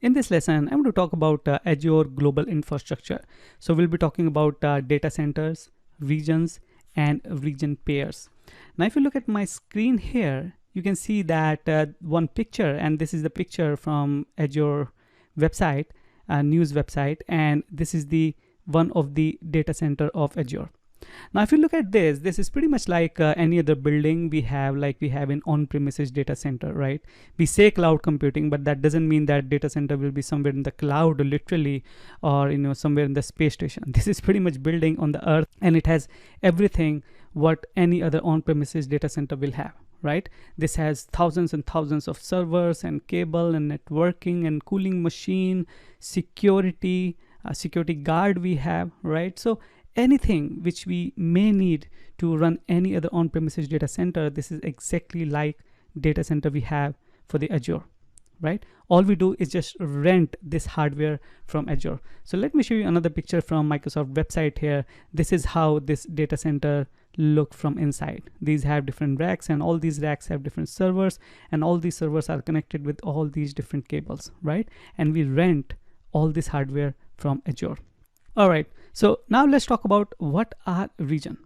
In this lesson, I'm going to talk about Azure Global Infrastructure. So we'll be talking about data centers, regions, and region pairs. Now, if you look at my screen here, you can see that one picture, and this is the picture from Azure website, news website, and this is the one of the data center of Azure. Now, if you look at this is pretty much like any other building we have, like we have in on-premises data center, right? We say cloud computing, but that doesn't mean that data center will be somewhere in the cloud, literally, or somewhere in the space station. This is pretty much building on the earth, and it has everything what any other on-premises data center will have, right? This has thousands and thousands of servers and cable and networking and cooling machine, security, security guard we have, right? So anything which we may need to run any other on-premises data center, this is exactly like data center we have for the Azure, right? All we do is just rent this hardware from Azure. So let me show you another picture from Microsoft website here. This is how this data center look from inside. These have different racks, and all these racks have different servers, and all these servers are connected with all these different cables, right? And we rent all this hardware from Azure. All right, so now let's talk about what are region.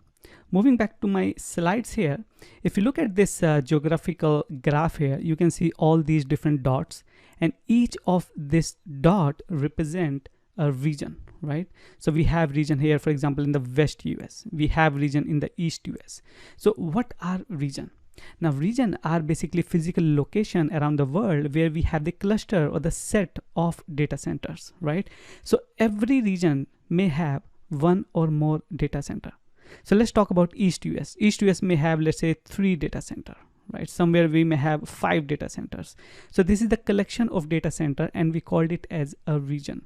Moving back to my slides here, if you look at this geographical graph here, you can see all these different dots, and each of this dot represent a region, right? So we have region here, for example, in the West US. We have region in the East US. So what are region? Now, region are basically physical location around the world where we have the cluster or the set of data centers, right? So every region may have one or more data center. So let's talk about East US. East US may have, let's say, 3 data center, right? Somewhere we may have 5 data centers. So this is the collection of data center, and we called it as a region.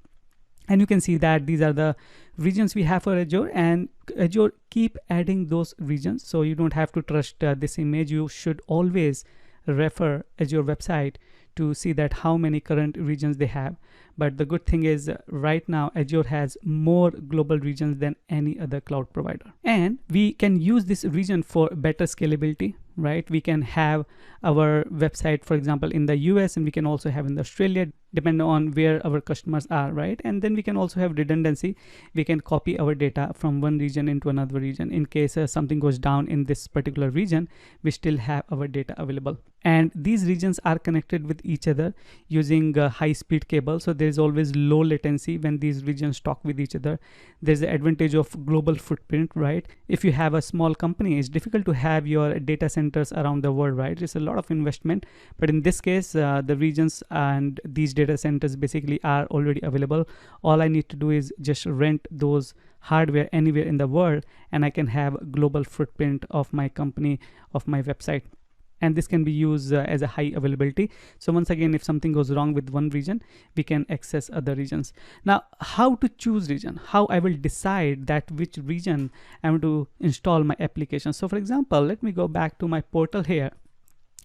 And you can see that these are the regions we have for Azure, and Azure keep adding those regions. So you don't have to trust this image. You should always refer Azure website to see that how many current regions they have. But the good thing is right now Azure has more global regions than any other cloud provider. And we can use this region for better scalability, right? We can have our website, for example, in the US, and we can also have in Australia, depending on where our customers are, right? And then we can also have redundancy. We can copy our data from one region into another region. In case something goes down in this particular region, we still have our data available. And these regions are connected with each other using high-speed cable. So there's always low latency when these regions talk with each other. There's the advantage of global footprint, right? If you have a small company, it's difficult to have your data centers around the world, right? It's a lot of investment. But in this case, the regions and these data centers basically are already available. All I need to do is just rent those hardware anywhere in the world, and I can have global footprint of my company, of my website. And this can be used as a high availability. So once again, if something goes wrong with one region, we can access other regions. Now, how to choose region? How I will decide that which region I'm going to install my application. So for example, let me go back to my portal here.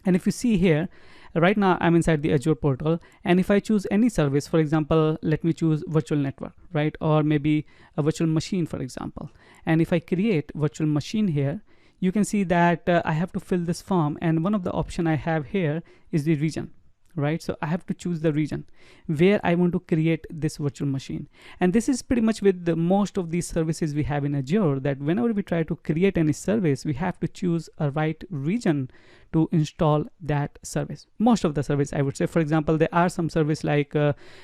And if you see here, right now I'm inside the Azure portal, and if I choose any service, for example, let me choose virtual network, right? Or maybe a virtual machine, for example. And if I create virtual machine here, you can see that I have to fill this form, and one of the option I have here is the region, right? So I have to choose the region where I want to create this virtual machine. And this is pretty much with the most of these services we have in Azure, that whenever we try to create any service, we have to choose a right region to install that service. Most of the service, I would say. For example, there are some service like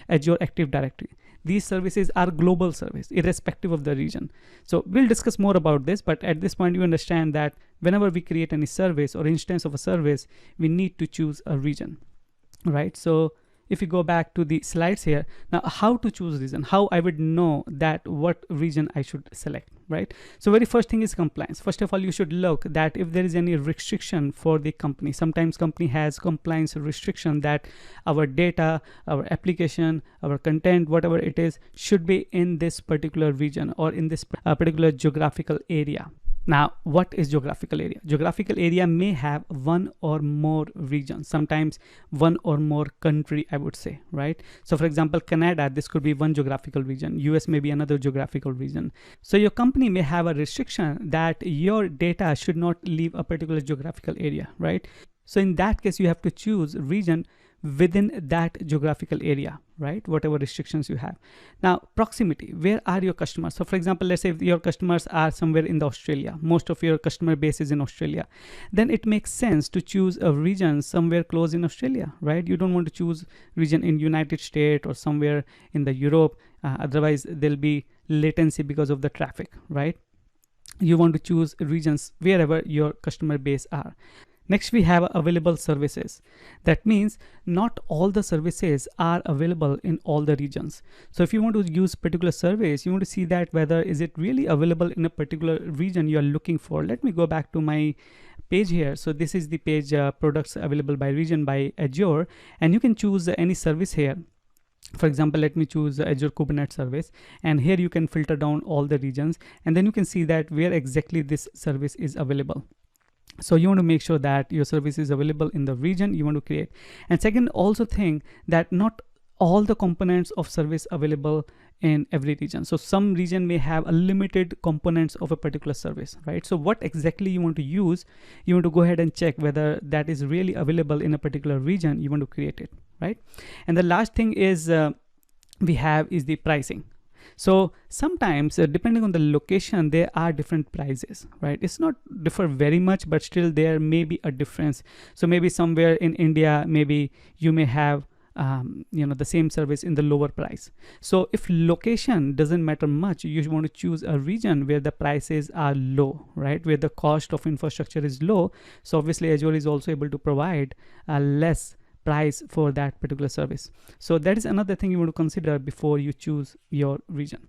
Azure Active Directory. These services are global service, irrespective of the region. So we'll discuss more about this, but at this point you understand that whenever we create any service or instance of a service, we need to choose a region, right? So if you go back to the slides here, now how to choose region, how I would know that what region I should select, right? So very first thing is compliance. First of all, you should look that if there is any restriction for the company. Sometimes company has compliance restriction that our data, our application, our content, whatever it is, should be in this particular region or in this particular geographical area. Now, what is geographical area? Geographical area may have one or more regions, sometimes one or more country, I would say, right? So for example, Canada, this could be one geographical region. US may be another geographical region. So your company may have a restriction that your data should not leave a particular geographical area, right? So in that case, you have to choose region within that geographical area, right? Whatever restrictions you have. Now, proximity, where are your customers? So for example, let's say if your customers are somewhere in the Australia, most of your customer base is in Australia, then it makes sense to choose a region somewhere close in Australia, right? You don't want to choose region in United States or somewhere in the Europe. Otherwise there'll be latency because of the traffic, right? You want to choose regions wherever your customer base are. Next, we have available services. That means not all the services are available in all the regions. So if you want to use particular service, you want to see that whether is it really available in a particular region you are looking for. Let me go back to my page here. So this is the page products available by region by Azure, and you can choose any service here. For example, let me choose Azure Kubernetes service, and here you can filter down all the regions, and then you can see that where exactly this service is available. So you want to make sure that your service is available in the region you want to create. And second, also think that not all the components of service available in every region. So some region may have a limited components of a particular service, right? So what exactly you want to use, you want to go ahead and check whether that is really available in a particular region you want to create it, right? And the last thing is we have is the pricing. So sometimes depending on the location, there are different prices, right? It's not differ very much, but still there may be a difference. So maybe somewhere in India, maybe you may have the same service in the lower price. So if location doesn't matter much, you want to choose a region where the prices are low, right? Where the cost of infrastructure is low. So obviously Azure is also able to provide less price for that particular service. So that is another thing you want to consider before you choose your region.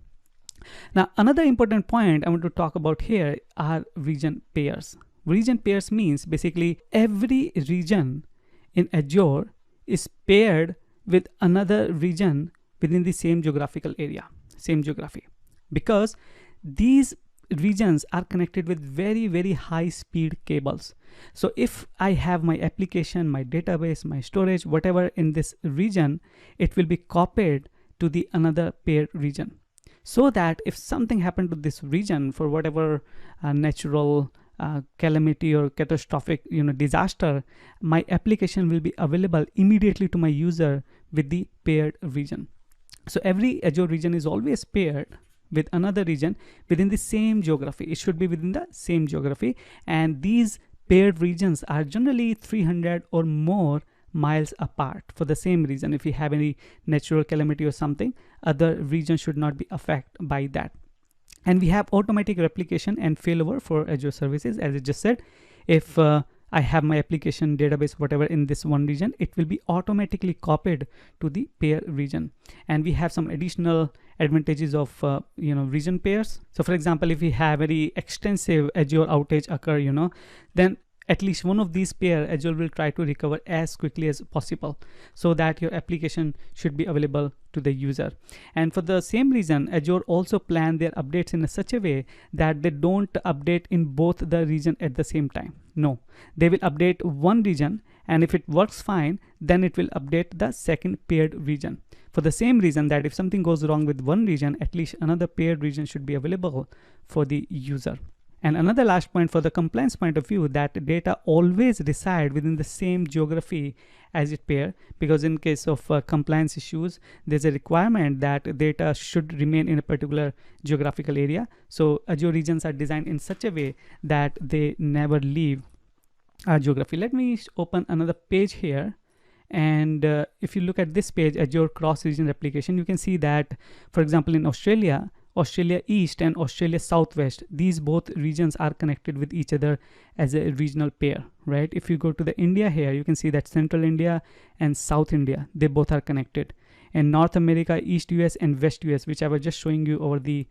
Now, another important point I want to talk about here are region pairs. Region pairs means basically every region in Azure is paired with another region within the same geographical area, same geography, because these regions are connected with very, very high speed cables. So if I have my application, my database, my storage, whatever in this region, it will be copied to the another paired region, so that if something happened to this region for whatever natural calamity or catastrophic disaster, my application will be available immediately to my user with the paired region. So every Azure region is always paired with another region within the same geography. It should be within the same geography, and these paired regions are generally 300 or more miles apart for the same reason. If you have any natural calamity or something, other regions should not be affected by that. And we have automatic replication and failover for Azure services. As I just said, if I have my application, database, whatever in this one region, it will be automatically copied to the pair region. And we have some additional advantages of region pairs. So for example, if we have very extensive Azure outage occur, then at least one of these pair Azure will try to recover as quickly as possible, so that your application should be available to the user. And for the same reason, Azure also plan their updates in such a way that they don't update in both the region at the same time. No, they will update one region, and if it works fine, then it will update the second paired region. For the same reason that if something goes wrong with one region, at least another paired region should be available for the user. And another last point for the compliance point of view, that data always reside within the same geography as it pair, because in case of compliance issues, there's a requirement that data should remain in a particular geographical area. So Azure regions are designed in such a way that they never leave our geography. Let me open another page here. And if you look at this page, Azure cross-region replication, you can see that, for example, in Australia East and Australia Southwest, these both regions are connected with each other as a regional pair, right? If you go to the India here, you can see that Central India and South India, they both are connected. And North America, East US and West US, which I was just showing you over the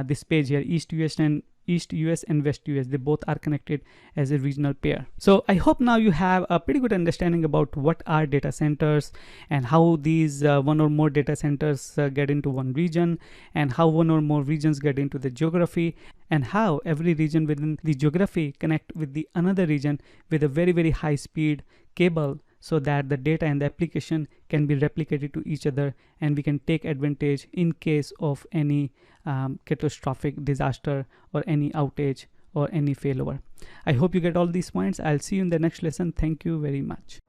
this page here, East US and West US, they both are connected as a regional pair. So I hope now you have a pretty good understanding about what are data centers and how these one or more data centers get into one region, and how one or more regions get into the geography, and how every region within the geography connect with the another region with a very, very high speed cable, so that the data and the application can be replicated to each other, and we can take advantage in case of any catastrophic disaster or any outage or any failover. I hope you get all these points. I'll see you in the next lesson. Thank you very much.